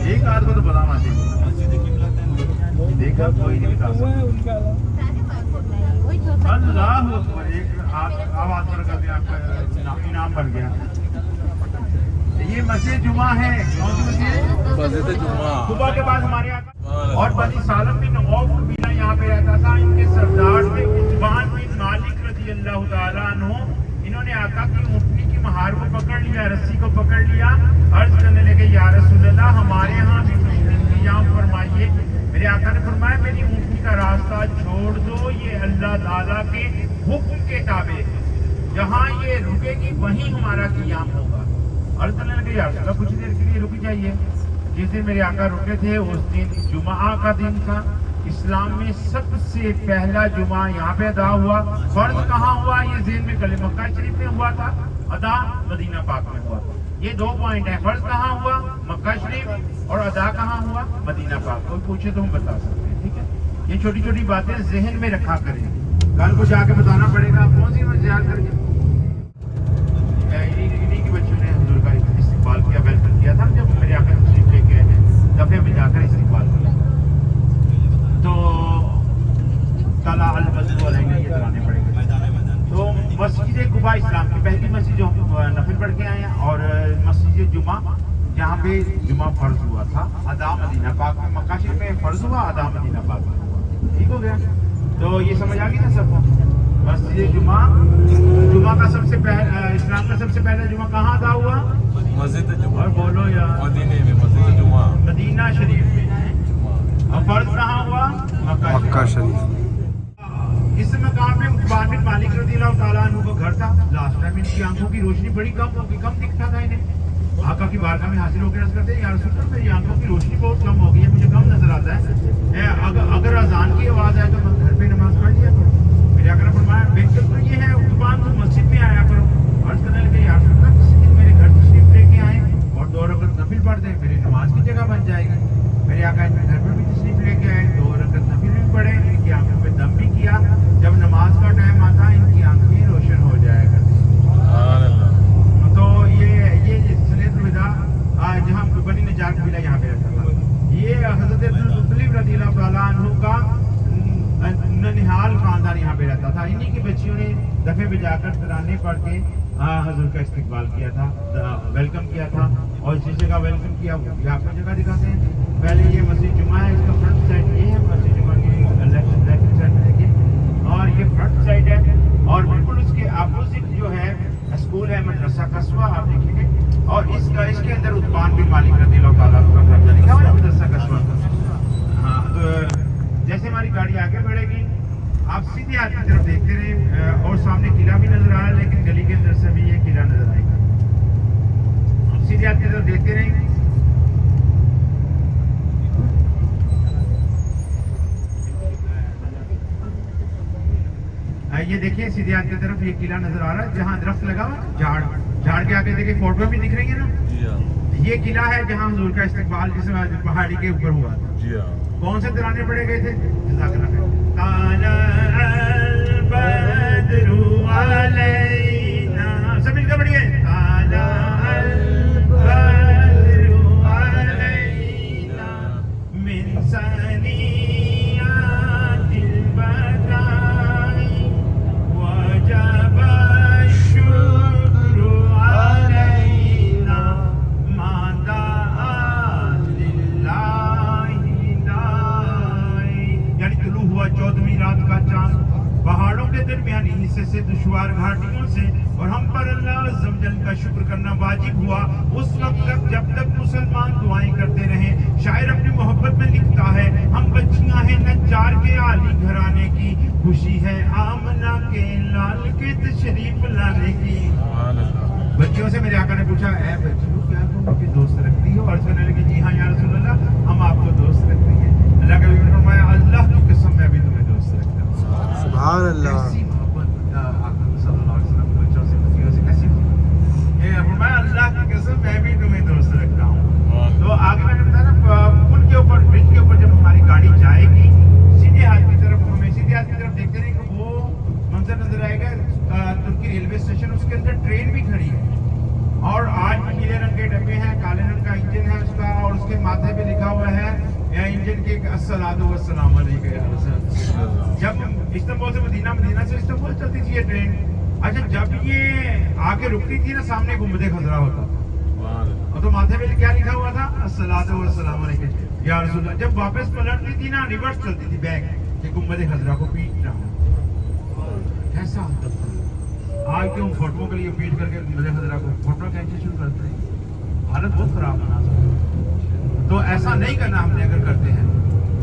ایک آدھ کو تو بتانا چاہیے. دیکھا کوئی نہیں بتا سکتا. اللہ اکبر. ایک آواز پر کر دیا, آپ کا انعام بن گیا. یہ مسجد جمعہ ہے. کون سی مسجد؟ مسجد جمعہ. صبح کے بعد ہمارے یہاں اور بنی سالم بن عوف قبیلہ یہاں پہ رہتا تھا. ان کے سردار تھے عثمان بن مالک رضی اللہ تعالیٰ عنہ. انہوں نے آقا کی اونٹنی کی مہار کو پکڑ لیا, رسی کو پکڑ لیا. عرض کرنے لگے یا رسول اللہ ہمارے ہاں بھی کچھ انتظام فرمائیے. میرے آقا نے فرمایا میری اونٹنی کا راستہ چھوڑ دو, یہ اللہ تعالیٰ کے حکم کے تابع ہے. جہاں یہ رکے گی وہیں ہمارا قیام ہوگا. عرض کرنے لگے یا رسول اللہ کچھ دیر کے لیے رک جائیے. جس دن میرے آقا رکے تھے اس دن جمعہ کا دن تھا. اسلام میں سب سے پہلا جمعہ یہاں پہ ادا ہوا. فرض کہاں ہوا یہ ذہن میں کلے مکہ شریف میں ہوا تھا, ادا مدینہ پاک میں ہوا. یہ دو پوائنٹ ہیں, فرض کہاں ہوا مکہ شریف اور ادا کہاں ہوا مدینہ پاک. کوئی پوچھے تو ہم بتا سکتے ہیں. ٹھیک ہے, یہ چھوٹی چھوٹی باتیں ذہن میں رکھا کریں. کل کو جا کے بتانا پڑے گا کون سی مسجد یاد کر کے. انہی کے بچوں نے حضور کا استقبال کیا, ویلکم کیا تھا جب میرے آقا تشریف لے کے آئے ہیں. دفعے میں جا کر استقبال کیا تو تلا الوضو علیہ یہ کرانے پڑے گا. تو مسجد قباء اسلام کی پہلی مسجد جو ہم نفل پڑھ کے آئے ہیں, اور مسجد جمعہ جہاں پہ جمعہ فرض ہوا تھا ادا مدینہ پاک میں. مکہ شریف میں فرض ہوا, ادا مدینہ پاک میں ہوا. ٹھیک ہو گیا, تو یہ سمجھ آ گئی نا سب کو. مسجد جمعہ کا سب سے پہلا, اسلام کا سب سے پہلا جمعہ کہاں ادا ہوا؟ مسجد جمعہ. اور بولو یار مدینے میں مسجد جمعہ, مدینہ شریف میں. اور فرض کہاں ہوا؟ مکہ شریف. اس مقام میں عثمان بن مالک رضی اللہ تعالیٰ عنہ کا گھر تھا. لاسٹ ٹائم ان کی آنکھوں کی روشنی بڑی کم ہوگی, کم دکھتا تھا انہیں. آقا کی بارگاہ میں حاضر ہو کے عرض کرتے ہیں یا رسول اللہ میری آنکھوں کی روشنی بہت کم ہو گئی ہے, مجھے کم نظر آتا ہے. اگر اذان کی آواز آئے تو میں گھر پہ نماز پڑھ لیا کروں. میرے آقا نے فرمایا بہتر تو یہ ہے عثمان تو مسجد میں آیا کرو. عرض کرنے لگے یا رسول اللہ کسی دن میرے گھر تشریف لے کے آئیں اور 2 رکعت نفل پڑھ دیں, میری نماز کی جگہ بن جائے گی. میرے آقا ان کے گھر میں بھی تشریف لے کے آئے, 2 رکعت نفل بھی پڑھے, ان کی آنکھوں پہ دم بھی کیا. جب نماز کا ٹائم آتا ان کی آنکھیں روشن ہو جائے گا. تو یہ سلیت الوداع جہاں بنی نجار قبیلہ یہاں پہ رہتا تھا. یہ حضرت عبدالمطلب رضی اللہ تعالیٰ عنہ کا ننہال خاندان یہاں پہ رہتا تھا. انہی کی بچیوں نے دفعے پہ جا کر ترانے پڑھ کے حضور کا استقبال کیا تھا, ویلکم کیا تھا. اور جس جگہ ویلکم کیا وہ بھی آپ کو جگہ دکھاتے ہیں. پہلے یہ مسجد جمعہ ہے, اس کا فرنٹ سائڈ یہ ہے. مسجد جمعہ کی لیفٹ سائڈ میں دیکھیے, اور یہ فرنٹ سائڈ ہے. اور بالکل اس کے اپوزٹ جو ہے اسکول ہے مدرسہ قصوہ, آپ دیکھیں گے. اور اس کے اندر عثمان بن مالک رضی اللہ تعالیٰ کا گھر لکھا ہوا ہے مدرسہ قصوہ. ہاں, تو جیسے ہماری گاڑی آگے بڑھے گی آپ سیدھے ہاتھ کی طرف دیکھتے رہے, اور سامنے قلعہ بھی نظر آ رہا ہے, لیکن گلی کے اندر سے بھی یہ قلعہ نظر آئے گا. آپ سیدھے ہاتھ کی طرف دیکھتے رہیں. یہ دیکھیں سیدھے ہاتھ کی طرف یہ قلعہ نظر آ رہا ہے جہاں درخت لگا ہوا, جھاڑ کے آگے دیکھیں فوٹو بھی دکھ رہی ہے نا. یہ قلعہ ہے جہاں حضور کا استقبال جس پہاڑی کے اوپر ہوا تھا. کون سے ترانے پڑے گئے تھے؟ جزاک اللہ خیر. طلع البدر علینا, سب مل کے پڑھیے. طلع البدر علینا من ثنیات الوداع وجب الشکر علینا ما دعا للہ داعی. یعنی طلوع ہوا 14ویں رات کا چاند پہاڑوں کے درمیانی حصے سے دشوار گھاٹیوں سے, اور ہم پر اللہ عز و جل کا شکر کرنا واجب ہوا اس وقت تک جب تک مسلمان دعائیں کرتے رہے. شاعر اپنی محبت میں لکھتا ہے ہم بچیاں ہیں نجار کے عالی گھرانے کی, خوشی ہے آمنہ کے لال کے تشریف لانے کی. بچیوں سے میرے آقا نے پوچھا اے بچیوں کیا تم مجھے دوست رکھتی ہو؟ عرض کرنے لگی جی ہاں یا رسول اللہ ہم آپ کو دوست رکھتے ہیں. اللہ کا حبیب نے فرمایا اللہ کی قسم میں بھی تمہیں دوست رکھتا ہوں. سبحان اللہ. ایسی محبت آقا صلی اللہ علیہ وسلم بچوں سے بچیوں سے کیسی محبت. یہ فرمایا اللہ کی قسم میں بھی تمہیں دوست رکھتا ہوں. تو آگے میں نے بتایا نا پل کے اوپر برج کے اوپر جب ہماری گاڑی جائے گی سیدھے ہاتھ کی طرف, ہمیں سیدھے ہاتھ کی طرف دیکھتے رہیں کہ وہ منظر نظر آئے گا ترکی ریلوے اسٹیشن, اس کے اندر ٹرین بھی کھڑی ہے. اور آج بھی نیلے رنگ کے ڈبے ہیں, अस्सलातु वस्सलाम अलैका या रसूल। जब इस्तांबुल से मदीना, मदीना से इस्तांबुल चलती थी ये ट्रेन। अच्छा, जब ये आके रुकती थी ना, सामने गुंबद खजरा होता और तो माथे पे क्या लिखा हुआ था, अस्सलातु वस्सलाम अलैका या रसूल। जब वापस पलटती थी ना, रिवर्स चलती थी बैक, कि गुंबद खजरा को पीट रहा हूँ। ऐसा होता था। आज क्यों फोटो के लिए पीट करके गुंबद खजरा को फोटो खींचना शुरू करते हैं, हालत बहुत खराब बना सकते। तो ऐसा नहीं करना हमने अगर करते हैं,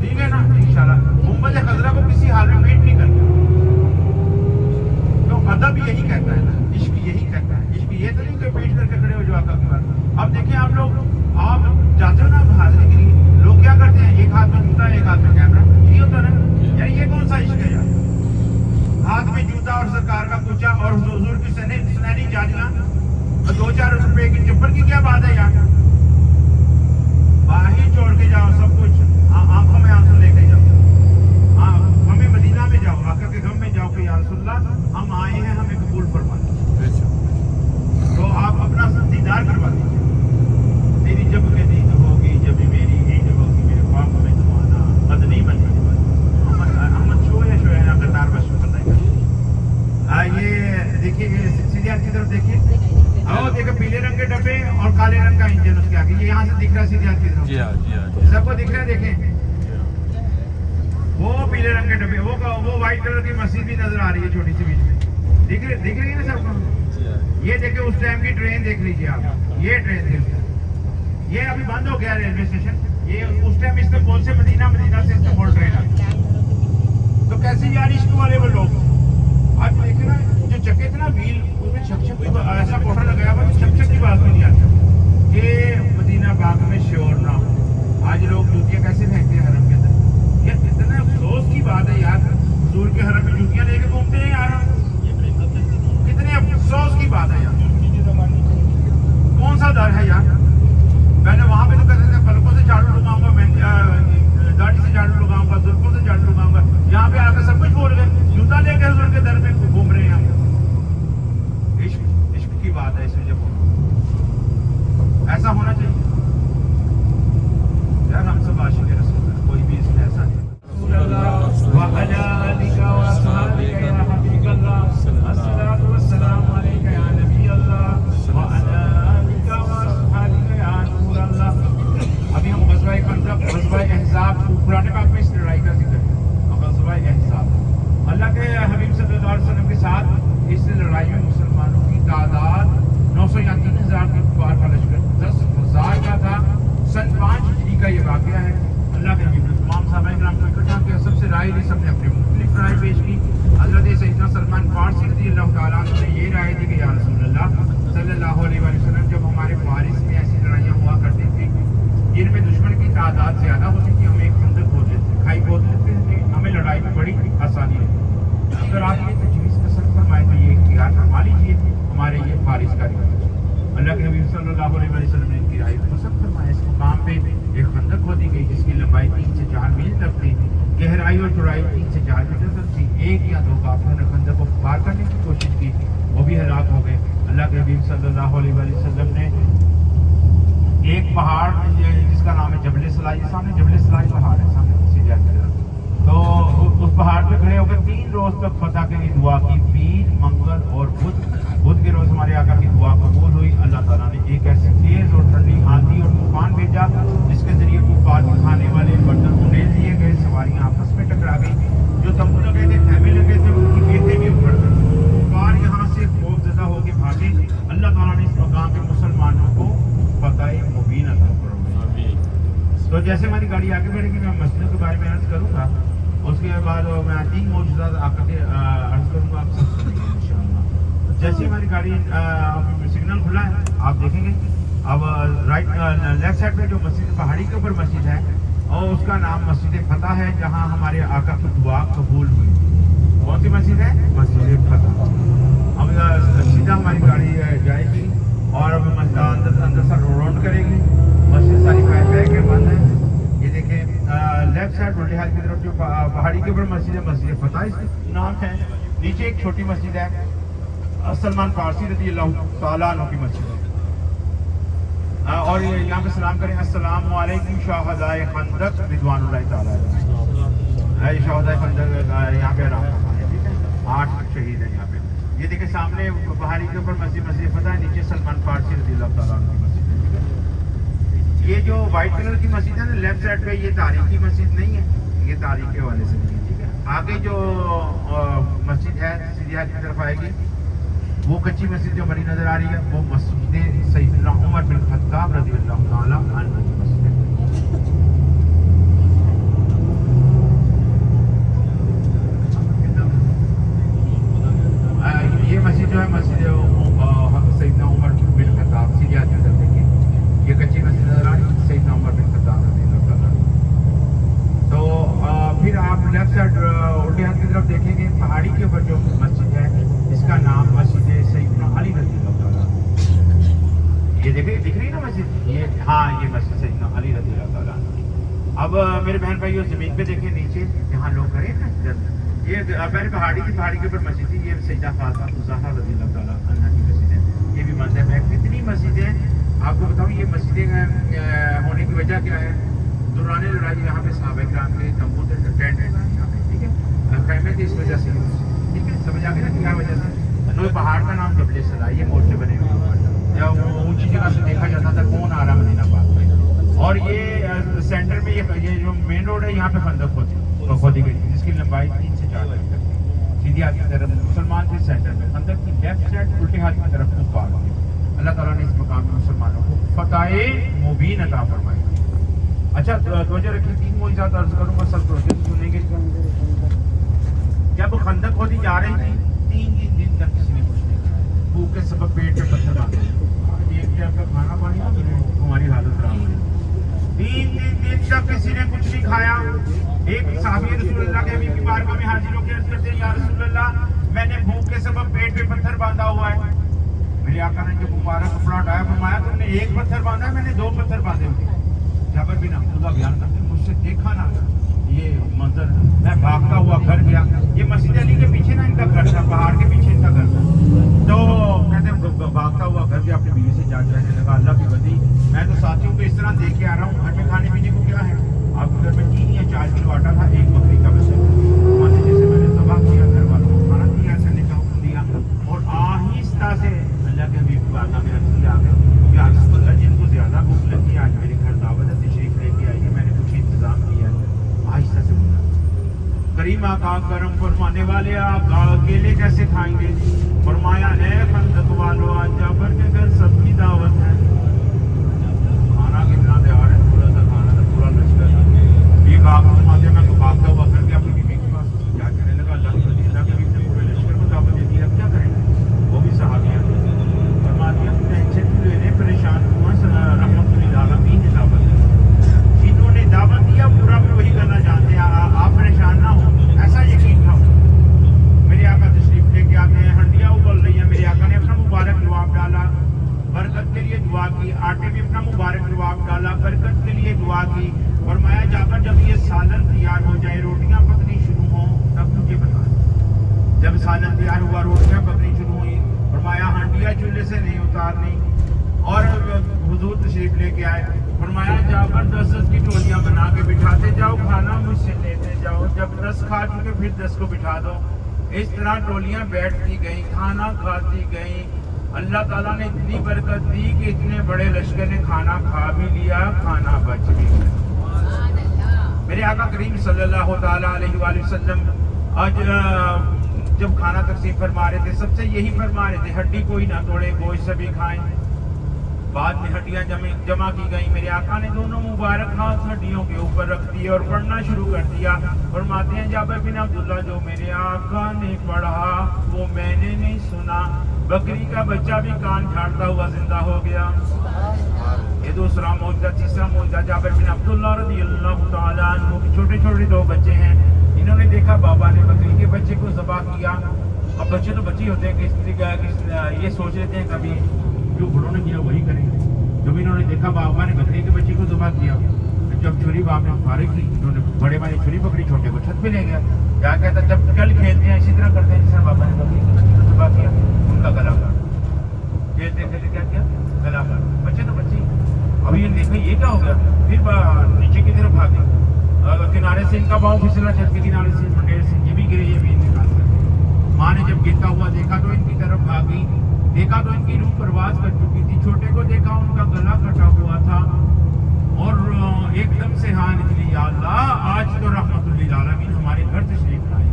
ठीक है ना, इंशाल्लाह। गुंबद खजरा को किसी हाल में पीट नहीं करना। तो अदब यही कहता है ना, इश्क यही कहता है। इश्क ये तो नहीं कि पीट करके खड़े हो जो आका के पास। अब देखिए आप लोग, आप जाते हो ना हाजिरी के लिए, लोग क्या करते हैं, एक हाथ में जूता एक हाथ में कैमरा, ये होता है ना। यार ये कौन सा इश्क है यार, हाथ में जूता और सरकार का कुचा और हुजूर की सुनहरी जालियां और 2-4 रुपए की चप्पल की क्या बात है यार। बाहर छोड़ के जाओ सब कुछ, आंखों में आंसू लेके जाओ, हाँ हमें मदीना में जाओ, आका के गम में जाओ कि या रसूलल्लाह हम आए हैं, हमें कबूल फरमा दीजिए। तो आप अपना दीदार करवा दीजिए। तेरी जब के दीद होगी, जब मेरी ईद होगी, मेरे ख्वाब में तुम आना, मदनी बन अहमद शो या शो है ना, करतार बस ये देखिए, सीधे की तरफ देखिए, आओ देखो पीले रंग के डब्बे और काले रंग का इंजन उसके आगे, ये यहाँ से दिख रहा है सीधे की तरफ। जी हाँ, जी हाँ। सबको दिख रहा है, देखें वो पीले रंग के डब्बे, वो व्हाइट कलर की मस्जिद भी नजर आ रही है छोटी सी बीच में, दिख रही है ना सबको। ये देखिए उस टाइम की ट्रेन देख लीजिए आप, ये ट्रेन देखिए, ये अभी बंद हो गया रेलवे स्टेशन। ये उस टाइम इस्तांबुल से मदीना, मदीना से इस्तांबुल ट्रेन आई। तो कैसे यार इश्क वाले वो लोग, आज देखे ना जो चक्के थे ना व्हील, उसमें छक ऐसा कोटा लगाया हुआ, छक की बात भी नहीं आती। ये मदीना बाग में श्योर ना हो। आज लोग जूतियां कैसे फेंकते हैं हरम के अंदर, ये कितने अफसोस की बात है यार। हुजूर के हरम में जूतियां लेके घूमते हैं यार, कितने अफसोस की बात है यार। कौन सा डर है यार। पहले वहां पे तो कहते थे पलकों से झाड़ू लगाऊंगा, मैं दाढ़ी से झाड़ू लगाऊंगा, जुल्फों से झाड़ू लगाऊंगा, यहाँ पे आकर सब कुछ बोल गए, जूता लेके हुजूर के दर में घूम रहे हैं हम। इश्क की बात है इसमें, जब ऐसा होना चाहिए यार। हम सब आशिक रसूल हैं, कोई भी इसमें ऐसा नहीं। अभी हम ग़ज़वा अहज़ाब, कुरान पाक में इस लड़ाई का जिक्र है, ग़ज़वा अहज़ाब। अल्लाह के हबीब सल्लल्लाहु अलैहि वसल्लम के साथ इस लड़ाई में मुसलमानों की तादाद 900 या 3000 के कुफार का लश्कर 10,000 का था। सन 5 हिजरी का ये वाक़या है। अल्लाह के हबीब ने तमाम सहाबा-ए-किराम को इकट्ठा किया, सबसे राय ली, सबने अपनी मुख्तलिफ राय पेश की। हज़रत सैयदना सलमान फारसी रज़ियल्लाहु तआला अन्हु ने ये राय दी कि या रसूलल्लाह सल्लल्लाहु अलैहि वसल्लम, जब हमारे फारिस में ऐसी लड़ाइयाँ हुआ करती थी जिनमें दुश्मन की तादाद ज़्यादा होती थी, हम एक खंदक खोद लेते, खाई खोद लेते थे, हमें लड़ाई में बड़ी आसानी रहती। अगर आप ये तजवीज़ पसंद फरमाए तो ये इख्तियार फरमा लीजिए, हमारे ये फारिस का रिवाज। अल्लाह के हबीब सल्लल्लाहु अलैहि वसल्लम ने इनकी राय पसंद फरमाया। इस मुकाम पे एक खंदक खोदी गई जिसकी लंबाई 3 से 4 मील तक थी, गहराई और चौड़ाई 3 से 4 मीटर तक थी। 1 या 2 काफिलों ने खंदक को पार करने की कोशिश की, वो भी हलाक हो गए। अल्लाह के हबीब सल्लल्लाहु अलैहि वसल्लम ने एक पहाड़ जिसका नाम है जबल सलाई, सामने जबल सलाई पहाड़ है, सामने सीधा तो उस पहाड़ पे खड़े होकर 3 रोज तक फतह के लिए दुआ की। पीर, मंगल और बुध के रोज हमारे आका की दुआ कबूल हुई। अल्लाह ताला ने एक ऐसी तेज और ठंडी आंधी और तूफान भेजा जिसके जरिए कुफार को खाने वाले बर्तन उड़ेल दिए गए, सवारियां आपस में टकरा गई, जो तंबू लगे थे, खेमे लगे थे, उनकी बेटे भी उखड़ गई। कुफार यहाँ से खौफजदा होकर भागे। अल्लाह ताला ने इस मकाम के मुसलमानों को फतह मुबीन अता फरमाई। तो जैसे हमारी गाड़ी आगे बढ़ेगी, मैं मस्जिद के बारे में अर्ज करूँगा, उसके बाद मैं 3 मौजूदात आकर के अर्ज करूँगा आप सब इंशाअल्लाह। जैसे हमारी गाड़ी सिग्नल खुला है, आप देखेंगे अब लेफ्ट साइड पे जो मस्जिद, पहाड़ी के ऊपर मस्जिद है, और उसका नाम मस्जिद फतह है, जहाँ हमारे आका की दुआ कबूल हुई। कौन सी मस्जिद है? मस्जिद फतह। अब सीधा हमारी गाड़ी जाएगी और अब अंदर से राउंड करेगी। मस्जिद सारी बैग के बंद है। ये देखें लेफ्ट साइड उल्टे हाथ की तरफ जो पहाड़ी के ऊपर मस्जिद है, मस्जिद फतह इसका नाम है। नीचे एक छोटी मस्जिद है, सलमान फारसी रज़ियल्लाहु तआला अन्हु की मस्जिद है। اور یہاں پہ سلام کریں السلام علیکم شہدائے خندق رضوان اللہ تعالیٰ علیہ شہدائے خندق یہاں پہ آرام فرما ہے ٹھیک ہے 8 شہید ہیں یہاں پہ یہ دیکھیں سامنے پہاڑی کے اوپر مسجد فتح ہے نیچے سلمان فارسی رضی اللہ تعالیٰ عنہ کی مسجد ہے ٹھیک ہے یہ جو وائٹ کلر کی مسجد ہے نا لیفٹ سائڈ پہ یہ تاریخی مسجد نہیں ہے یہ تاریخ کے والے سے نہیں ہے ٹھیک ہے آگے جو مسجد ہے سیدھی ہاتھ کی طرف آئے گی وہ کچی مسجد جو بڑی نظر آ رہی ہے وہ مسجد سیدنا عمر بن خطاب رضی اللہ تعالیٰ عنہ کی مسجد ہے یہ مسجد جو ہے مسجد سیدنا عمر بن خطاب سیدھی ہاتھ کی طرف دیکھیں یہ کچی مسجد نظر آ رہی ہے سیدنا عمر بن خطاب رضی اللہ تعالیٰ عنہ تو پھر آپ لیفٹ سائڈ الٹے ہاتھ کی طرف دیکھیں گے پہاڑی کے اوپر جو مسجد ہے اس کا نام مسجد سیدنا علی رضی اللہ تعالیٰ یہ دیکھ رہی ہے نا مسجد یہ ہاں یہ مسجد سیدنا علی رضی اللہ تعالیٰ اب میرے بہن بھائیو زمین پہ دیکھیں نیچے یہاں لوگ کھڑے ہیں نا یہ پہلے پہاڑی کے اوپر مسجد تھی یہ سیدہ فاطمہ زہرا رضی اللہ تعالیٰ عنہ کی مسجد ہے یہ بھی مذہب ہے کتنی مسجدیں آپ کو بتاؤں یہ مسجدیں ہونے کی وجہ کیا ہے دوران لڑائی یہاں پہ صحابہ کرام کے تمبو تھے ٹینٹ ہے یہاں پہ ٹھیک ہے خیمے تھے اس وجہ سے ٹھیک ہے سمجھ آ گیا نا کیا وجہ سے تو پہاڑ کا نام جبل سلا یہ مورچے بنے ہوئے جب اونچی جگہ سے دیکھا جاتا تھا کون آ رہا مدینہ پاک میں اور یہ سینٹر میں یہ جو مین روڈ ہے یہاں پہ خندق کھودی گئی جس کی لمبائی 3 سے 4 میٹر تھی سیدھی ہاتھ کی طرف مسلمان تھے سینٹر میں خندق کی لیفٹ سائڈ الٹے ہاتھ کی طرف کفار تھے اللہ تعالیٰ نے اس مقام میں مسلمانوں کو فتح مبین عطا فرمائی اچھا توجہ رکھیے 3 معجزات عرض کروں گا سب توجہ سنیں گے جب خندق کھودی جا رہی تھی 3 دن تک کسی نے کچھ نہیں کھایا بھوک کے سبب پیٹ پہ پتھر باندھے ایک ٹائم کا کھانا پانی ہماری حالت خراب ہوئی 3 دن تک کسی نے کچھ نہیں کھایا ایک صحابی رسول اللہ کے حبیب کی بارگاہ میں حاضر ہو کے عرض کرتے ہیں یا رسول اللہ میں نے بھوک کے سبب پیٹ پہ پتھر باندھا ہوا ہے میرے آقا نے جو مبارک کپڑا ہٹایا فرمایا تم نے 1 پتھر باندھا ہے میں نے 2 پتھر باندھے ہوئے جابر بن عبداللہ بیان کرتے مجھ سے دیکھا نہ یہ منظر میں بھاگتا ہوا گھر گیا یہ مسجد علی کے پیچھے نا ان کا گھر تھا پہاڑ کے پیچھے ان کا گھر تھا تو کہتے ہیں بھاگتا ہوا گھر گیا اپنی بیوی سے جا کے کہنے لگا اللہ کی بندی میں تو ساتھیوں کو اس طرح دیکھ کے آ رہا ہوں گھر میں کھانے پینے کو کیا ہے آپ کے گھر میں 3 یا 4 کلو آٹا تھا 1 بکری کا بس مانے جیسے میں نے ذبح کیا گھر والوں کو کھانا دیا کرنے کا حکم دیا اور آہستہ سے اللہ کے حبیب کی بارگاہ میں عرض کیا کہ رسول اللہ جن کو زیادہ بھوک لگی آج میرے گھر دعوت ہے تشریف لے کے آئیے میں نے کچھ انتظام کیا ہے آہستہ سے بولا کریم آقا کرم فرمانے والے آپ اکیلے کیسے کھائیں گے فرمایا اے خندق والو آج جعفر کے گھر سب کی دعوت ہے کھانا کتنا تیار ہے تھوڑا سا کھانا تھا پورا لشکر یہ کہا فرماتے میں تو بھاگتا ہوا کر کے اپنی بیوی کے پاس کیا کہنے لگا اللہ کی بندی اللہ کے بیوی نے پورے لشکر کو دعوت دے دی اب کیا کریں گے وہ بھی صحابی ہیں فرما دیا ٹینشن لینے پریشان ہوا رحمت للعالمین نے دعوت دی جنہوں نے دعوت دیا پورا بھی وہی کرنا چاہتے ہیں آپ پریشان نہ ہوں ایسا یقین تھا میرے آقا تشریف لے کے آتے ہیں ہنڈیاں ابل رہی ہیں میرے آقا نے اپنا مبارک لعاب ڈالا برکت کے لیے دعا کی آٹے میں اپنا مبارک لعاب ڈالا برکت کے لیے دعا کی فرمایا جعفر جب یہ سالن تیار ہو جائے روٹیاں پکنی شروع ہوں تب مجھے بتا جب سالن تیار ہوا روٹیاں پکنی شروع ہوئی فرمایا ہنڈیاں چولہے سے نہیں اتارنی اور حضور تشریف لے کے آئے فرمایا جعفر 10 کی ٹولیاں بنا کے بٹھاتے جاؤ کھانا مجھ سے لیتے جاؤ جب 10 کھا چکے پھر 10 کو بٹھا دو اس طرح ٹولیاں بیٹھتی گئیں کھانا کھاتی گئیں اللہ تعالیٰ نے اتنی برکت دی کہ اتنے بڑے لشکر نے کھانا کھا بھی لیا کھانا بچ بھی گیا میرے آقا کریم صلی اللہ تعالیٰ علیہ وآلہ وسلم آج جب کھانا تقسیم فرما رہے تھے سب سے یہی فرما رہے تھے ہڈی کوئی نہ توڑے گوشت سبھی کھائیں بعد میں ہڈیاں جمع کی گئیں میرے آقا نے دونوں مبارک ہاتھ ہڈیوں کے اوپر رکھ دیے اور پڑھنا شروع کر دیا فرماتے ہیں جابر بن عبداللہ جو میرے آقا نے پڑھا وہ میں نے نہیں سنا بکری کا بچہ بھی کان جھاڑتا ہوا زندہ ہو گیا یہ دوسرا معجزہ تیسرا معجزہ جابر بن عبداللہ رضی اللہ تعالیٰ عنہ کے چھوٹے چھوٹے 2 بچے ہیں انہوں نے دیکھا بابا نے بکری کے بچے کو ذبح کیا اب بچے تو بچے ہوتے ہیں یہ سوچ رہتے ہیں کبھی جو بڑوں نے کیا وہی کریں گے جب انہوں نے دیکھا بابا نے بکری کے بچے کو ذبح کیا جب چھری باپ نے فارغ کی انہوں نے بڑے بھائی چھری پکڑی چھوٹے کو چھت پہ لے گیا کیا کہتا جب کل کھیلتے ہیں اسی طرح کرتے ہیں جس طرح بابا نے بکری کے بچے کو ذبح کیا ان کا گلا کاٹ کھیلتے کھیلتے کیا گلا کاٹ بچے تو بچے अभी ये देखा ये क्या हो गया, फिर नीचे की तरफ भागे, किनारे से इनका पाँव फिसला, छत के किनारे से मुंडेर से ये भी गिरे, ये भी निकाल कर। माँ ने जब गिरता हुआ देखा तो इनकी तरफ भागी, देखा तो इनकी रूह परवाज कर चुकी थी। छोटे को देखा उनका गला कटा हुआ था और एकदम से हाँ निकली, या अल्लाह आज तो रहमतुल्लिल आलमीन हमारे घर तशरीफ लाए।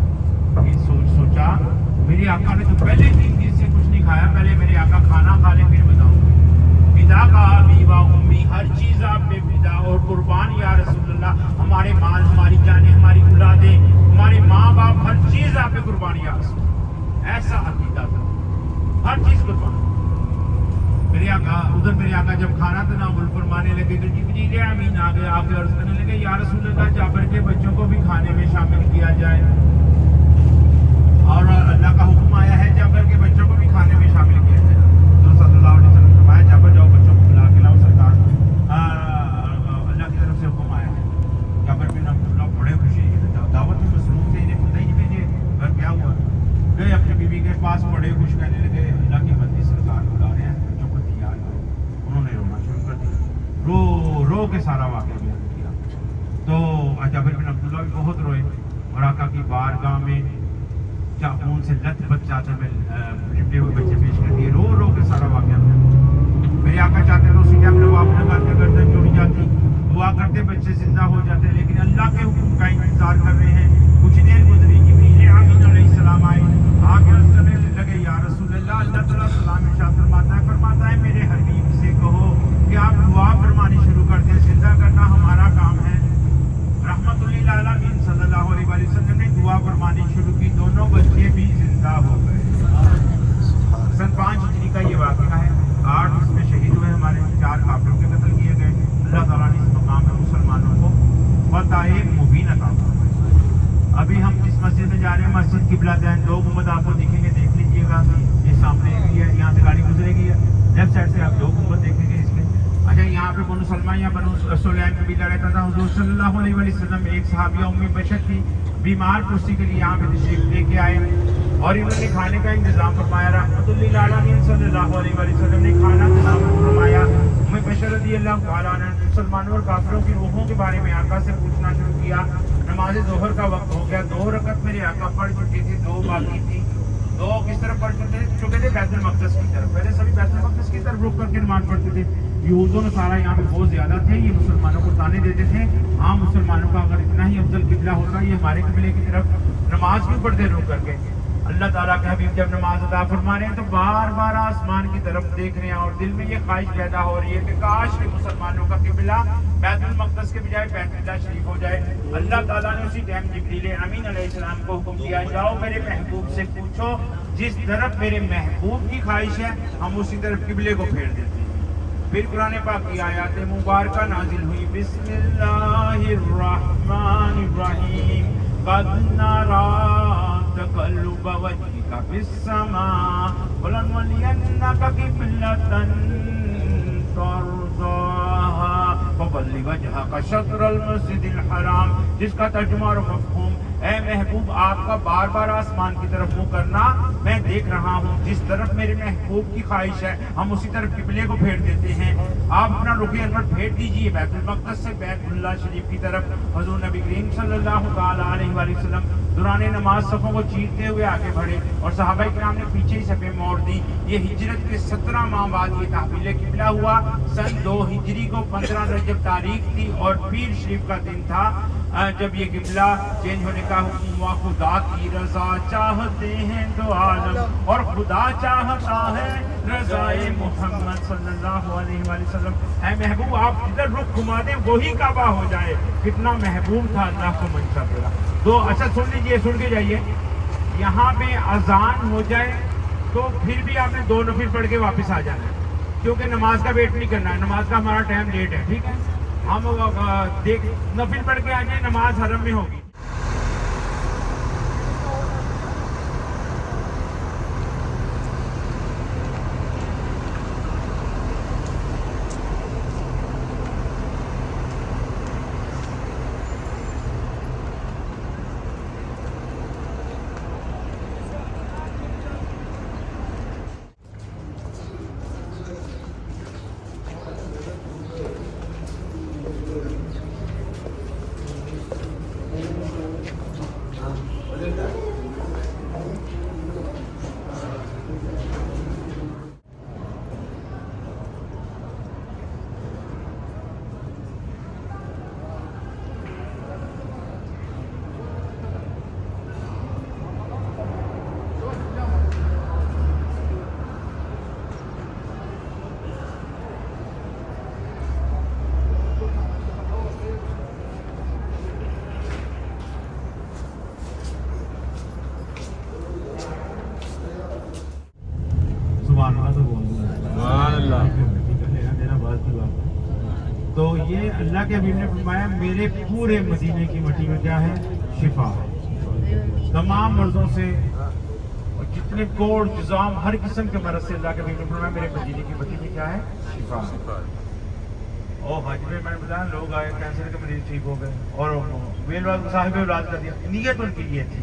ये सोचा मेरे आका ने तो पहले 3 दिन से कुछ नहीं खाया, पहले मेरे आका खाना खा ले फिर बताऊंगा। फिदा का अबी व उम्मी, हर चीज आप पे फिदा और कुर्बान या रसूलुल्लाह, हमारे माल, हमारी जानें, हमारी औलादें, हमारे माँ बाप, हर चीज आप पे कुर्बान या रसूल। ऐसा अकीदा था, हर चीज कुर्बान। मेरे आका उधर, मेरे आका जब खाना तनावुल फरमाने लगे तो जिब्रील अमीन आ गए, आके अर्ज करने लगे, या रसूलुल्लाह जाबर के बच्चों को भी खाने में शामिल किया जाए। और अल्लाह का हुक्म आया है जाबर के बच्चों को भी खाने में शामिल किया जाए। तो सल्लल्लाहु अलैहि वसल्लम फरमाया, जाबर जाओ बच्चों को बुला के लाओ सरकार, अल्लाह की तरफ से हुक्म आया है। जाबर बिन अब्दुल्लाह बड़े खुशी, दावत में मसरूफ थे, इन्हें पता ही नहीं भेजे घर क्या हुआ। गए अपनी बीवी के पास, बड़े खुश, कहने लगे अल्लाह की बंदी सरकार बुला रहे हैं, बच्चों को तैयार करो। उन्होंने रोना शुरू कर दिया, रो रो के सारा वाक़या बयान किया। तो जाबर बिन अब्दुल्लाह भी बहुत रोए और आका की बारगाह में चाकून से लथपथ चाहते में लिपटे हुए बच्चे पेश कर दिए, रो रो के सारा वाक़या। मेरे आका चाहते तो उसी टाइम नवाब लगा के गर्दन जुड़ जाती, दुआ करते बच्चे जिंदा हो जाते, लेकिन अल्लाह के हुक्म का इंतजार कर रहे हैं। कुछ देर गुजरी, जिब्रील अमीन अलैहिस्सलाम आए, आके अर्ज़ करने लगे, या रसूलल्लाह, अल्लाह ताला सलाम इरशाद फरमाता है मेरे हबीब से कहो कि आप दुआ फरमानी शुरू कर दें, जिंदा करना हमारा काम है। रहमतुल्लिल आलमीन सल्लल्लाहु अलैहि वसल्लम ने दुआ फरमानी शुरू की, दोनों बच्चे भी जिंदा हो गए। सन 5 हिजरी का ये वाक़या है। 8 इसमें शहीद हुए हमारे, 4 काफिरों के कत्ल किए गए। अल्लाह ताला ने इस मकाम में मुसलमानों को फतह मुबीन अता फरमाई। अभी हम जिस मस्जिद में जा रहे हैं, मस्जिद किबलादैन, 2 गुंबद आपको दिखेंगे, देख लीजिएगा, ये सामने भी है, यहाँ से गाड़ी गुजरेगी, लेफ्ट साइड से आप 2 गुंबद देखेंगे इसमें। अच्छा, यहाँ पे बनु सलमा या बनु सुलैम कबीला रहता था। हुजूर सल्लल्लाहु अलैहि वसल्लम एक सहाबिया उम्मी बशर थी, बीमार कुर्सी के लिए यहाँ पे तशरीफ लेके आए और इन्होंने खाने का इंतजाम फरमाया। रहमतुल्लिल आलमीन सल्लल्लाहु अलैहि वसल्लम ने खाना तनावुल फरमाया। उम्मी बशर रज़ियल्लाहु तआला अन्हा ने मुसलमानों और काफिरों की रूहों के बारे में आका से पूछना शुरू किया। नमाज ज़ोहर का वक्त हो गया, 2 रकत मेरे आका पढ़ चुके थे, 2 बाकी थी। 2 किस तरफ पढ़ चुके थे? बैतुल मक़दस की तरफ। पहले सभी बैतुल मक़दस की तरफ रुक करके नमाज पढ़ते थे। यहूदों ने सारा यहाँ पे बहुत ज्यादा थे, ये मुसलमानों को ताने देते थे। हाँ, मुसलमानों का अगर इतना ही अफजल किबला होता, ये हमारे किबले की तरफ नमाज क्यों पढ़ते रुक करके? अल्लाह ताला के हबीब जब नमाज अदा फरमा रहे हैं तो बार बार आसमान की तरफ देख रहे हैं और दिल में ये ख्वाहिश पैदा हो रही है कि काश के मुसलमानों का किबला बैतुल मक़दस के बजाय बैतुल्लाह शरीफ हो जाए। अल्लाह ताला ने उसी टाइम जिब्रील अमीन अलैहिस्सलाम को हुक्म दिया, जाओ मेरे महबूब से पूछो, जिस तरफ मेरे महबूब की ख्वाहिश है हम उसी तरफ किबले को फेर देते हैं। फिर कुरान पाक की आयत मुबारका नाजिल हुई, बिस्मिल्लाहिर्रहमानिर्रहीम, क़द नरा तक़ल्लुब वजहिका फिस्समाअ वलनुवल्लियन्नका क़िबलतन तर्ज़ाहा फवल्लि वजहका शत्रल मस्जिदिल हराम, जिसका तर्जुमा और मफ़हूम, ऐ महबूब आपका बार बार आसमान की तरफ मुँह करना मैं देख रहा हूँ, जिस तरफ मेरे महबूब की ख्वाहिश है हम उसी तरफ किबले को फेर देते हैं। आप अपना रुख अनवर फेर दीजिए बैतुल मक़दस से बैतुल्लाह शरीफ की तरफ। हुज़ूर नबी करीम सल्लल्लाहु अलैहि वसल्लम दौरान नमाज सफ़ों को चीरते हुए आगे बढ़े और सहाबाए किराम ने पीछे ही सफ़ें मोड़ दी। ये हिजरत के 17 माह बाद ये तहवील किबला हुआ। सन 2 हिजरी को 15 रजब तारीख थी और पीर शरीफ का दिन था जब ये किबला चेंज होने का हुक्म हुआ। खुदा की रजा चाहते हैं दो आलम और खुदा चाहता है रज़ाए मोहम्मद सल्लल्लाहु अलैहि वसल्लम। ऐ महबूब आप जिधर रुख घुमा दें वही काबा हो जाए। कितना महबूब था अल्लाह को मंशा तेरा। तो अच्छा सुन लीजिए, सुन के जाइए। यहाँ पे अजान हो जाए तो फिर भी आपने 2 नफिल पढ़ के वापस आ जाना है, क्योंकि नमाज का वेट नहीं करना है। नमाज का हमारा टाइम लेट है, ठीक है। हम देख नफिल पढ़ के आ जाए, नमाज हरम में होगी। सुभान अल्लाह तो बोल रहा है। सुभान अल्लाह। मेरा बात की बात है। तो ये अल्लाह के हबीब ने फरमाया मेरे पूरे मदीने की मिट्टी में क्या है? शिफा है। तमाम मर्जों से और जितने कोड़ जुजाम हर किस्म के मर्ज से अल्लाह के हबीब ने फरमाया मेरे मदीने की मिट्टी में क्या है? शिफा है। और हज में मैंने बताया लोग आए कैंसर के मरीज ठीक हो गए और वेल साहिब औलाद कर दिया। नीयत उनकी ये थी